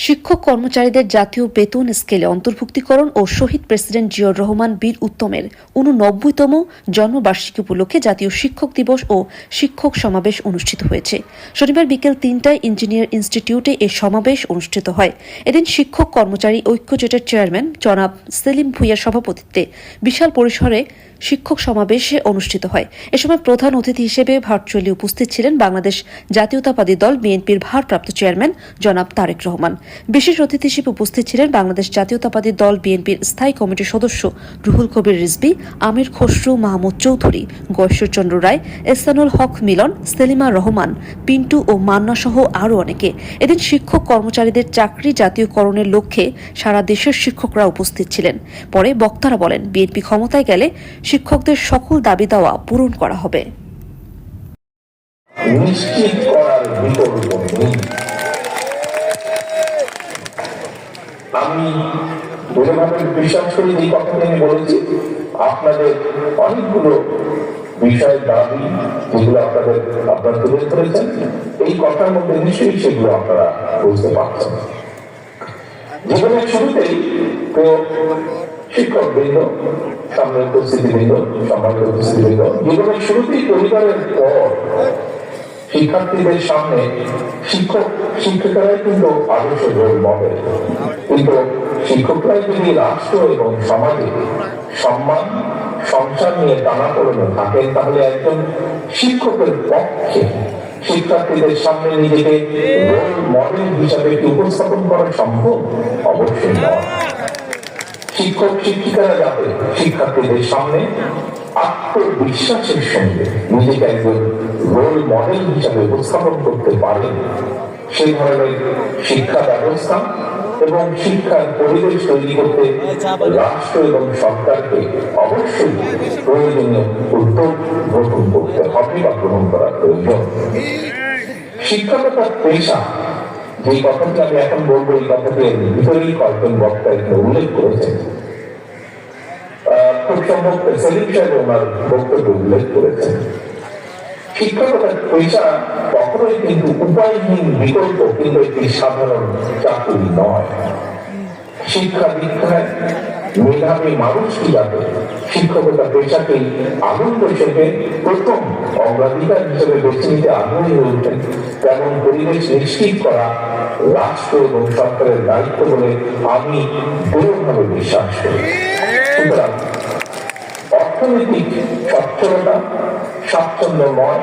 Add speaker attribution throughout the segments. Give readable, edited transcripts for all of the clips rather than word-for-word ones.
Speaker 1: শিক্ষক কর্মচারীদের জাতীয় বেতন স্কেলে অন্তর্ভুক্তিকরণ ও শহীদ প্রেসিডেন্ট জিয়াউর রহমান বীর উত্তমের 89তম জন্মবার্ষিকী উপলক্ষে জাতীয় শিক্ষক দিবস ও শিক্ষক সমাবেশ অনুষ্ঠিত হয়েছে। শনিবার বিকেল ৩টায় ইঞ্জিনিয়ার ইনস্টিটিউটে এ সমাবেশ অনুষ্ঠিত হয়। এদিন শিক্ষক কর্মচারী ঐক্য জোটের চেয়ারম্যান জনাব সেলিম ভূঁইয়ার সভাপতিত্বে বিশাল পরিসরে শিক্ষক সমাবেশে অনুষ্ঠিত হয়। এ সময় প্রধান অতিথি হিসেবে ভার্চুয়ালি উপস্থিত ছিলেন বাংলাদেশ জাতীয়তাবাদী দল বিএনপির ভারপ্রাপ্ত চেয়ারম্যান জনাব তারেক রহমান। বিশেষ অতিথি হিসেবে উপস্থিত ছিলেন বাংলাদেশ জাতীয়তাবাদী দল বিএনপির স্থায়ী কমিটির সদস্য রুহুল কবির রিজভী, আমির খসরু মাহমুদ চৌধুরী, গয়েশ্বরচন্দ্র রায়, এহসানুল হক মিলন, সেলিমা রহমান, পিন্টু ও মান্না সহ আরও অনেকে। এদিন শিক্ষক কর্মচারীদের চাকরি জাতীয়করণের লক্ষ্যে সারা দেশের শিক্ষকরা উপস্থিত ছিলেন। পরে বক্তারা বলেন, বিএনপি ক্ষমতায় গেলে শিক্ষকদের সকল দাবি দাওয়া পূরণ করা হবে।
Speaker 2: নিশ্চিত করার বিকল্প নেই। আমি দূরভাবে বিশ্বাস করি এই কথাটি আমি বলেছি, আপনাদের অনেকগুলো বিষয়ের দাবি যেগুলো আপনারা তুলে ধরেছেন, এই কথার মধ্যে নিশ্চয়ই সেগুলো আপনারা বুঝতে পারছেন। জীবনের শুরুতেই তো শিক্ষকবৃন্দ, সামনের উপস্থিতিবৃন্দ, সম্মানিত উপস্থিতিবৃন্দ, জীবনের শুরুতেই পরিবারের পর শিক্ষার্থীদের সামনে শিক্ষকেরাই কিন্তু আদর্শ রোল মডেল। কিন্তু শিক্ষকরাই যদি রাষ্ট্র এবং সমাজে সম্মান সংসার নিয়ে টানাপোড়েনে থাকেন, তাহলে একজন শিক্ষকের পক্ষে শিক্ষার্থীদের সামনে নিজেকে রোল মডেল হিসাবে উপস্থাপন করা সম্ভব? অবশ্যই নয়। শিক্ষক শিক্ষিকারা যাতে শিক্ষার্থীদের সামনে আত্মবিশ্বাসের সঙ্গে নিজেকে একজন রোল মডেল হিসাবে উপস্থাপন করতে পারেন, সেই ধরনের শিক্ষা ব্যবস্থা এবং শিক্ষার পরিবেশ তৈরি করতে রাষ্ট্র এবং সরকারকে অবশ্যই প্রয়োজনীয় উদ্যোগ গ্রহণ করতে হবে বা গ্রহণ করা প্রয়োজন। শিক্ষকতার পেশা, যে কথাটি আমি এখন বলবো, এই কথাটি ভিতরেই কয়েকজন বক্তা এখানে উল্লেখ করেছেন। খুব সম্ভব সেলিম সাহেব ওনার বক্তব্য উল্লেখ করেছেন। শিক্ষকতার পেশা কখনোই কিন্তু উপায়হীন বিকল্প, কিন্তু একটি সাধারণ চাকরি নয়। শিক্ষা দীক্ষায় মেধাবী মানুষটি যাতে শিক্ষকতা পেশাকে আনন্দ হিসেবে প্রথম অগ্রাধিকার হিসেবে বেছে নিতে আগ্রহী হয়ে ওঠেন, তেমন পরিবেশ নিশ্চিত করা রাষ্ট্র এবং সরকারের দায়িত্ব বলে আমি দৃঢ়ভাবে বিশ্বাস করি। সুতরাং অর্থনৈতিক সচ্ছলতা, স্বাচ্ছন্দ্যময়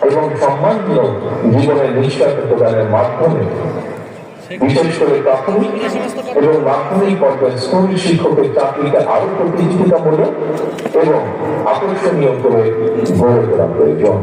Speaker 2: এবং সম্মানজনক জীবনের নিশ্চয়তা প্রদানের মাধ্যমে বিশেষ করে প্রাথমিক এবং মাধ্যমিক পর্যায়ে স্কুল শিক্ষকের চাকরিকে আরো প্রতিযোগিতামূলক এবং আকর্ষণীয় করে গড়ে তোলা প্রয়োজন।